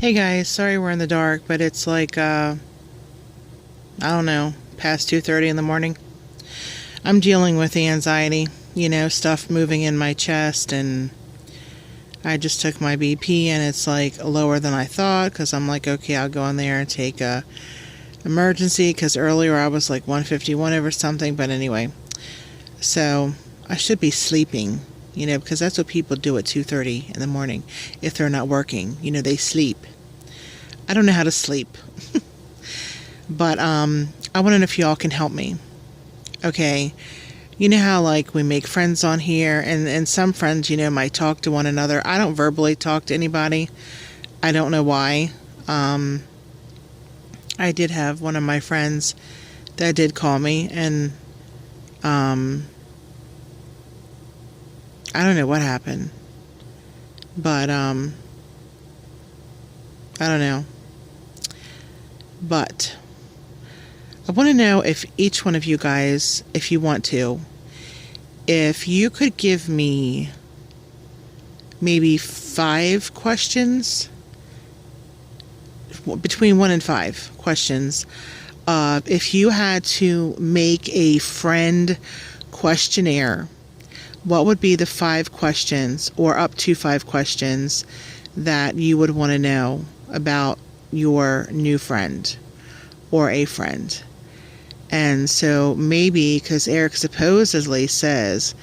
Hey guys, sorry we're in the dark, but it's like, I don't know, past 2:30 in the morning. I'm dealing with the anxiety, stuff moving in my chest, and I just took my BP and it's like lower than I thought because I'm like, okay, I'll go in there and take a emergency because earlier I was like 151 over something, but anyway. So I should be sleeping, because that's what people do at 2:30 in the morning if they're not working. They sleep. I don't know how to sleep. But I want to know if y'all can help me. Okay. You know how like we make friends on here and some friends, might talk to one another. I don't verbally talk to anybody. I don't know why. I did have one of my friends that did call me and I don't know what happened. But I don't know. But I want to know if each one of you guys, if you want to, if you could give me maybe 5 questions, between 1 and 5 questions, if you had to make a friend questionnaire, what would be the 5 questions or up to 5 questions that you would want to know about your new friend or a friend? And so maybe because Eric supposedly says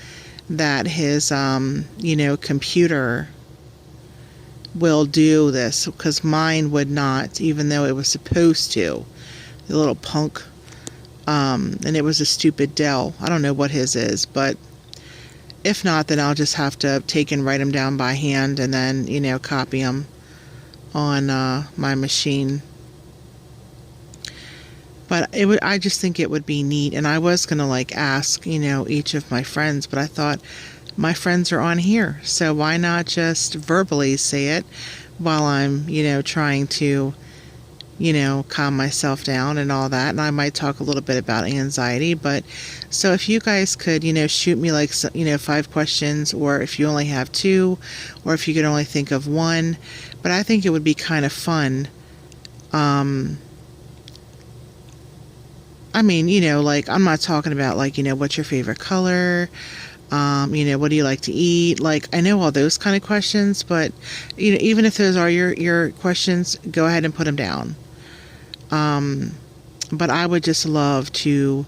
that his computer will do this because mine would not, even though it was supposed to, the little punk, and it was a stupid Dell. I don't know what his is, but if not, then I'll just have to take and write them down by hand and then copy them on my machine. But I just think it would be neat. And I was going to ask, each of my friends, but I thought my friends are on here. So why not just verbally say it while I'm, trying to, calm myself down and all that. And I might talk a little bit about anxiety. But so if you guys could, shoot me 5 questions, or if you only have 2, or if you could only think of 1. But I think it would be kind of fun. I'm not talking about what's your favorite color? What do you like to eat? I know all those kind of questions, but, even if those are your questions, go ahead and put them down. But I would just love to,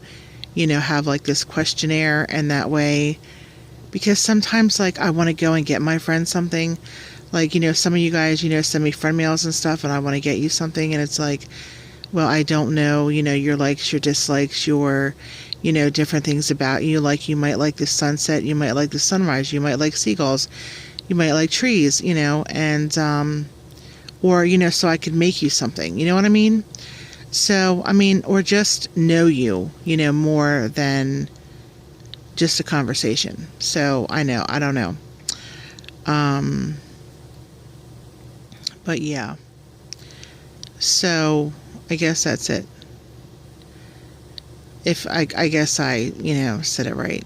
have this questionnaire, and that way, because sometimes I want to go and get my friend something. Some of you guys, send me friend mails and stuff, and I want to get you something, and it's well, I don't know, your likes, your dislikes, your, different things about you. You might like the sunset, you might like the sunrise, you might like seagulls, you might like trees, and, or, so I could make you something, you know what I mean? So, or just know you, more than just a conversation. So, I don't know. But yeah. So, I guess that's it. If I guess I, said it right.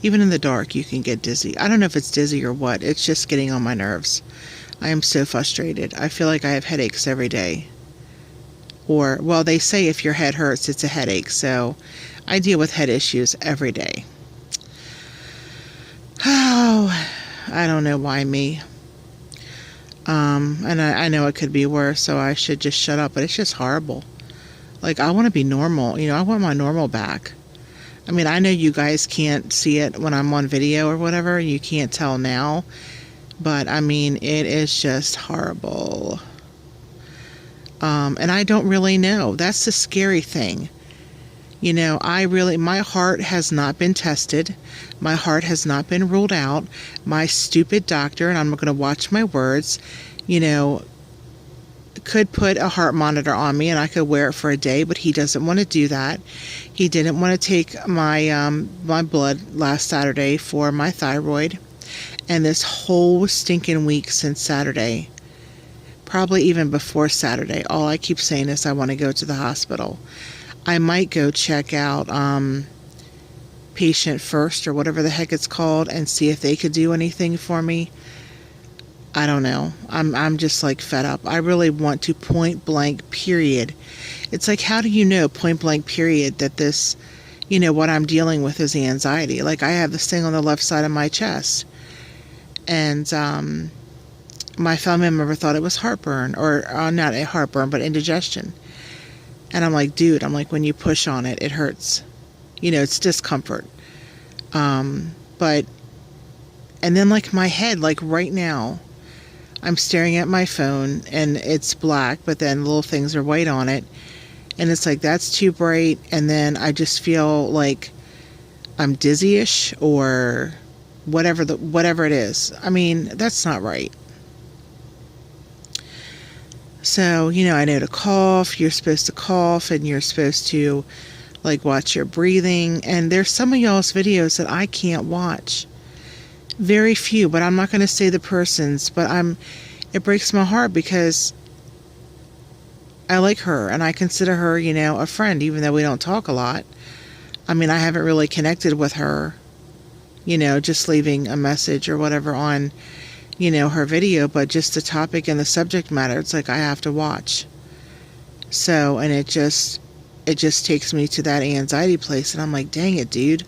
Even in the dark, you can get dizzy. I don't know if it's dizzy or what. It's just getting on my nerves. I am so frustrated. I feel like I have headaches every day. Or, well, they say if your head hurts, it's a headache. So I deal with head issues every day. Oh, I don't know why me. And I know it could be worse, so I should just shut up, but it's just horrible. I want to be normal. I want my normal back. I know you guys can't see it when I'm on video or whatever. You can't tell now. But, it is just horrible. And I don't really know. That's the scary thing. My heart has not been tested. My heart has not been ruled out. My stupid doctor, and I'm going to watch my words, could put a heart monitor on me and I could wear it for a day, but he doesn't want to do that. He didn't want to take my my blood last Saturday for my thyroid. And this whole stinking week since Saturday, probably even before Saturday, all I keep saying is I want to go to the hospital. I might go check out Patient First or whatever the heck it's called and see if they could do anything for me. I don't know. I'm just like fed up. I really want to point blank period. It's like, how do you know point blank period that this, what I'm dealing with is anxiety? Like, I have this thing on the left side of my chest, and my family member thought it was heartburn, or not a heartburn, but indigestion. And I'm like, dude, when you push on it, it hurts. It's discomfort. But, and then like my head, like right now, I'm staring at my phone and it's black, but then little things are white on it. And it's like, that's too bright. And then I just feel like I'm dizzy-ish or whatever it is. I mean, that's not right. So, I know to cough, you're supposed to cough, and you're supposed to like watch your breathing. And there's some of y'all's videos that I can't watch. Very few, but I'm not going to say the person's, but it breaks my heart because I like her and I consider her, a friend, even though we don't talk a lot. I mean, I haven't really connected with her, just leaving a message or whatever on, her video, but just the topic and the subject matter, it's like I have to watch. So, and it just takes me to that anxiety place, and I'm like, dang it, dude.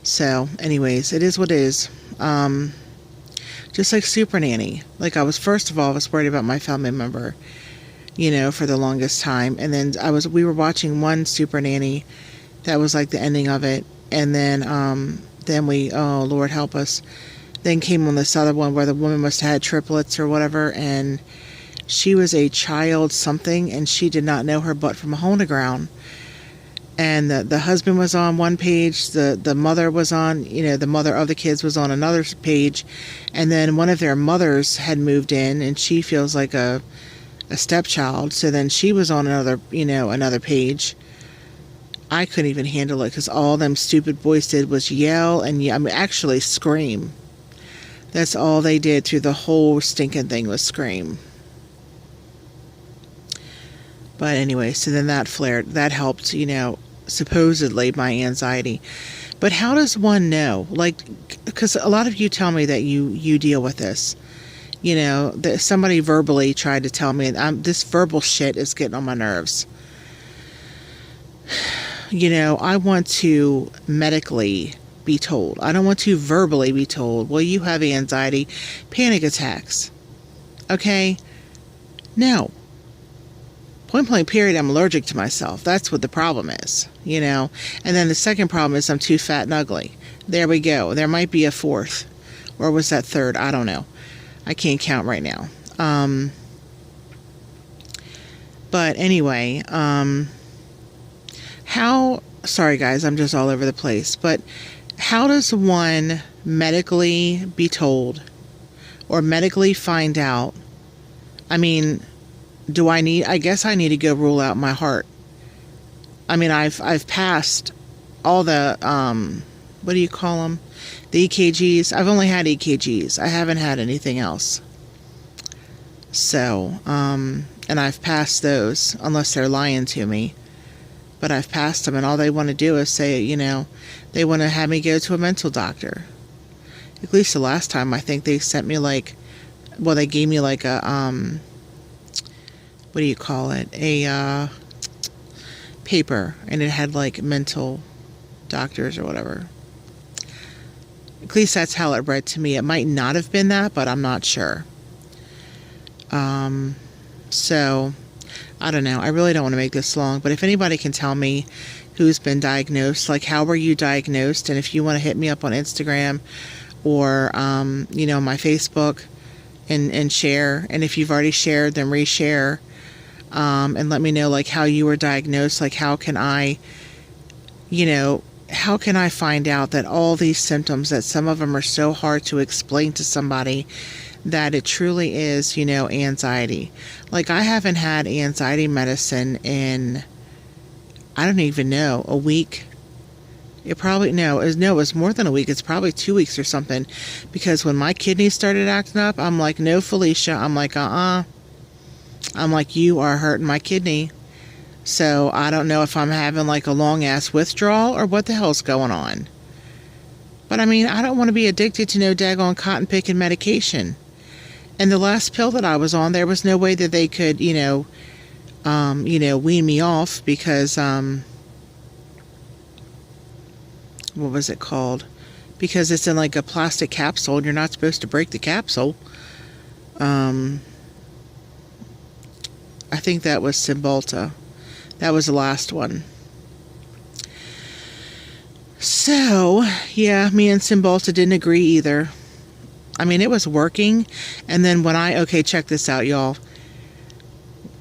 So, anyways, it is what it is. Just like Super Nanny. Like, first of all, I was worried about my family member, for the longest time. And then we were watching one Super Nanny that was like the ending of it. And then we, oh, Lord help us. Then came on this other one where the woman must have had triplets or whatever. And she was a child something, and she did not know her butt from a hole in the ground. And the husband was on one page, the mother was on, the mother of the kids was on another page, and then one of their mothers had moved in, and she feels like a stepchild, so then she was on another page. I couldn't even handle it, because all them stupid boys did was yell and actually scream. That's all they did through the whole stinking thing, was scream. But anyway, so then that helped, supposedly my anxiety. But how does one know? Like, because a lot of you tell me that you deal with this. That somebody verbally tried to tell me, this verbal shit is getting on my nerves. I want to medically be told. I don't want to verbally be told, well, you have anxiety, panic attacks. Okay? No. Point blank period, I'm allergic to myself. That's what the problem is, And then the second problem is I'm too fat and ugly. There we go. There might be a fourth. Or was that third? I don't know. I can't count right now. But anyway, sorry guys, I'm just all over the place. But how does one medically be told or medically find out? I mean, I guess I need to go rule out my heart. I mean, I've passed all the, what do you call them? The EKGs. I've only had EKGs. I haven't had anything else. So, and I've passed those, unless they're lying to me. But I've passed them, and all they want to do is say, they want to have me go to a mental doctor. At least the last time, I think they sent me they gave me like a, what do you call it? A paper, and it had like mental doctors or whatever. At least that's how it read to me. It might not have been that, but I'm not sure. So I don't know. I really don't want to make this long, but if anybody can tell me who's been diagnosed, like how were you diagnosed? And if you want to hit me up on Instagram or, my Facebook and share. And if you've already shared, then reshare. And let me know like how you were diagnosed. Like how can I find out that all these symptoms, that some of them are so hard to explain to somebody, that it truly is, anxiety. Like I haven't had anxiety medicine in, I don't even know, a week. It was more than a week. It's probably 2 weeks or something. Because when my kidneys started acting up, I'm like, no, Felicia. I'm like, I'm like, you are hurting my kidney. So I don't know if I'm having like a long ass withdrawal or what the hell's going on. But I mean, I don't want to be addicted to no daggone cotton picking medication. And the last pill that I was on, there was no way that they could, wean me off because, what was it called? Because it's in like a plastic capsule and you're not supposed to break the capsule. I think that was Cymbalta. That was the last one. So, yeah, me and Cymbalta didn't agree either. I mean, it was working. And then okay, check this out, y'all.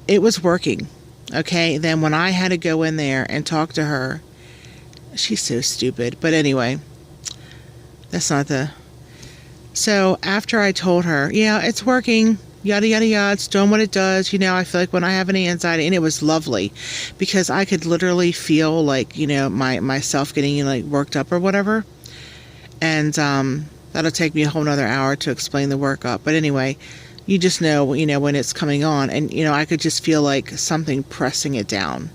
It was working. Okay, then when I had to go in there and talk to her, she's so stupid. But anyway, that's not the... So after I told her, yeah, it's working, yada, yada, yada, it's doing what it does. I feel like when I have any anxiety, and it was lovely because I could literally feel like, myself getting like worked up or whatever. And that'll take me a whole nother hour to explain the workup. But anyway, you just know, when it's coming on, and, I could just feel like something pressing it down.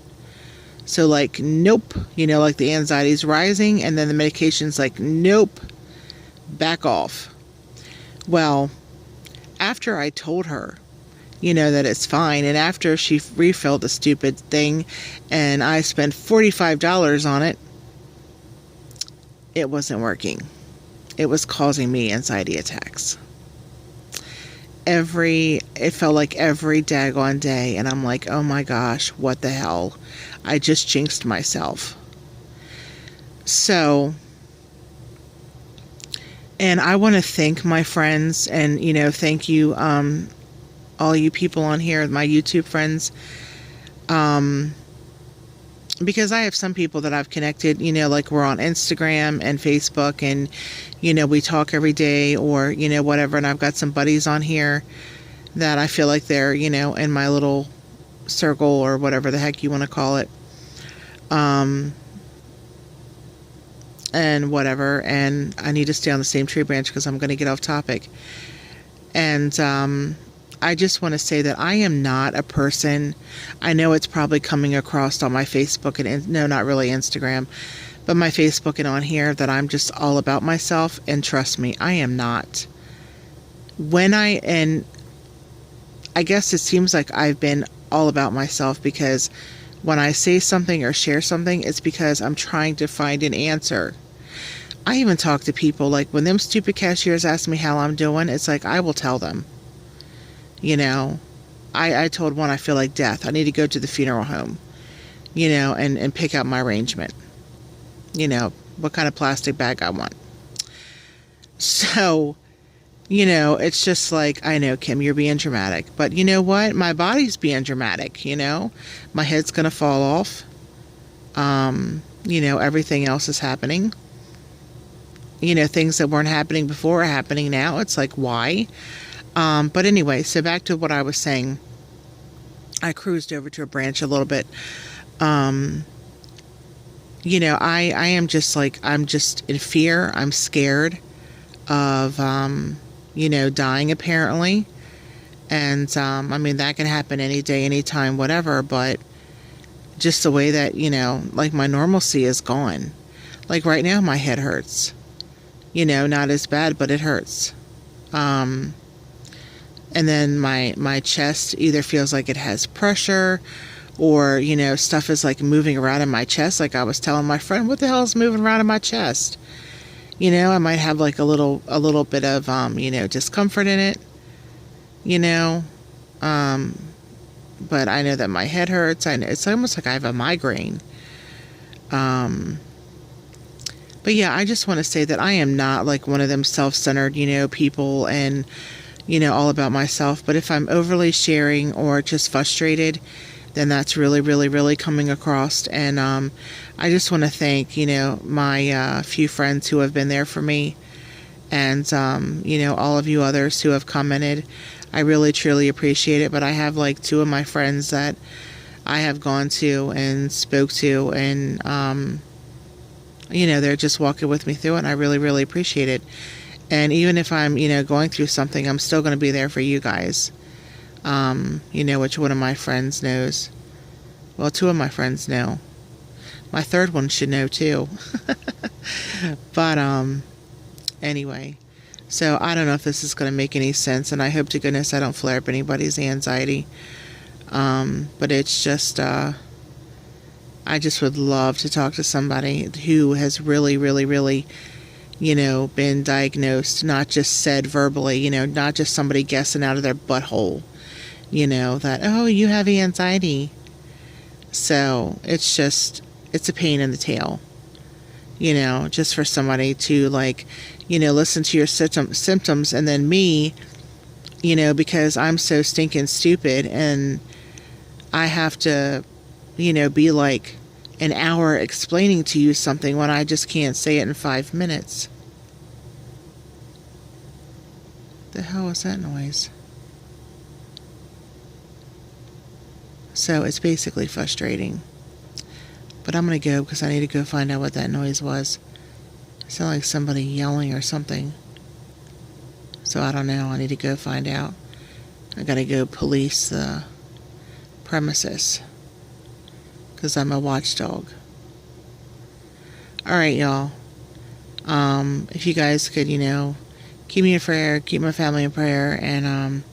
So like, nope, like the anxiety's rising, and then the medication's like, nope, back off. Well, after I told her, that it's fine, and after she refilled the stupid thing, and I spent $45 on it, it wasn't working. It was causing me anxiety attacks. It felt like every daggone day, and I'm like, oh my gosh, what the hell? I just jinxed myself. So, and I want to thank my friends, and, thank you, all you people on here, my YouTube friends, because I have some people that I've connected, like we're on Instagram and Facebook, and, we talk every day, or, whatever. And I've got some buddies on here that I feel like they're, in my little circle, or whatever the heck you want to call it. And whatever. And I need to stay on the same tree branch because I'm going to get off topic. And, I just want to say that I am not a person, I know it's probably coming across on my Facebook and, no, not really Instagram, but my Facebook and on here, that I'm just all about myself. And trust me, I am not. And I guess it seems like I've been all about myself, because when I say something or share something, it's because I'm trying to find an answer. I even talk to people, like when them stupid cashiers ask me how I'm doing, it's like, I will tell them. I told one I feel like death. I need to go to the funeral home, and pick out my arrangement. What kind of plastic bag I want. So, it's just like, I know, Kim, you're being dramatic. But you know what? My body's being dramatic, My head's going to fall off. Everything else is happening. Things that weren't happening before are happening now. It's like, why? But anyway, so back to what I was saying. I cruised over to a branch a little bit. I am just like, I'm just in fear. I'm scared of, dying apparently. And, that can happen any day, anytime, whatever. But just the way that, like my normalcy is gone. Like right now, my head hurts. Not as bad, but it hurts. And then my chest either feels like it has pressure, or, stuff is like moving around in my chest. Like I was telling my friend, what the hell is moving around in my chest? I might have like a little bit of, discomfort in it, but I know that my head hurts. I know it's almost like I have a migraine. But yeah, I just want to say that I am not like one of them self-centered, people, and, all about myself. But if I'm overly sharing or just frustrated, then that's really, really, really coming across. And I just want to thank, my few friends who have been there for me, and, all of you others who have commented. I really, truly appreciate it. But I have like two of my friends that I have gone to and spoke to, and, they're just walking with me through it, and I really, really appreciate it. And even if I'm, going through something, I'm still going to be there for you guys. Which one of my friends knows. Well, two of my friends know. My third one should know too. But, anyway. So I don't know if this is going to make any sense, and I hope to goodness I don't flare up anybody's anxiety. But it's just, I just would love to talk to somebody who has really, really, really, been diagnosed, not just said verbally, not just somebody guessing out of their butthole, that, oh, you have anxiety. So it's a pain in the tail, just for somebody to listen to your symptoms and then me, because I'm so stinking stupid and I have to, be like an hour explaining to you something when I just can't say it in 5 minutes. The hell was that noise? So it's basically frustrating. But I'm going to go because I need to go find out what that noise was. It sounded like somebody yelling or something. So I don't know. I need to go find out. I got to go police the premises because I'm a watchdog. Alright, y'all. If you guys could, keep me in prayer, keep my family in prayer, and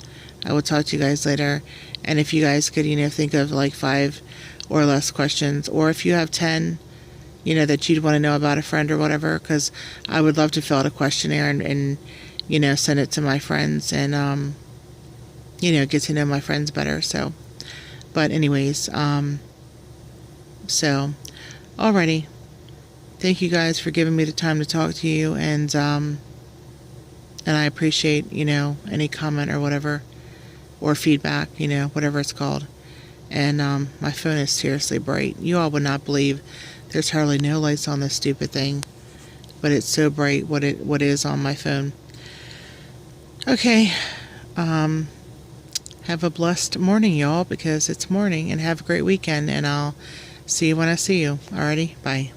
I will talk to you guys later. And if you guys could, think of like 5 or less questions, or if you have 10, that you'd want to know about a friend or whatever, because I would love to fill out a questionnaire and send it to my friends and, get to know my friends better. So, but anyways, so, alrighty. Thank you guys for giving me the time to talk to you, and I appreciate, any comment or whatever, or feedback, whatever it's called. And my phone is seriously bright. You all would not believe there's hardly no lights on this stupid thing, but it's so bright what is on my phone. Okay, have a blessed morning, y'all, because it's morning, and have a great weekend, and I'll see you when I see you. Alrighty, bye.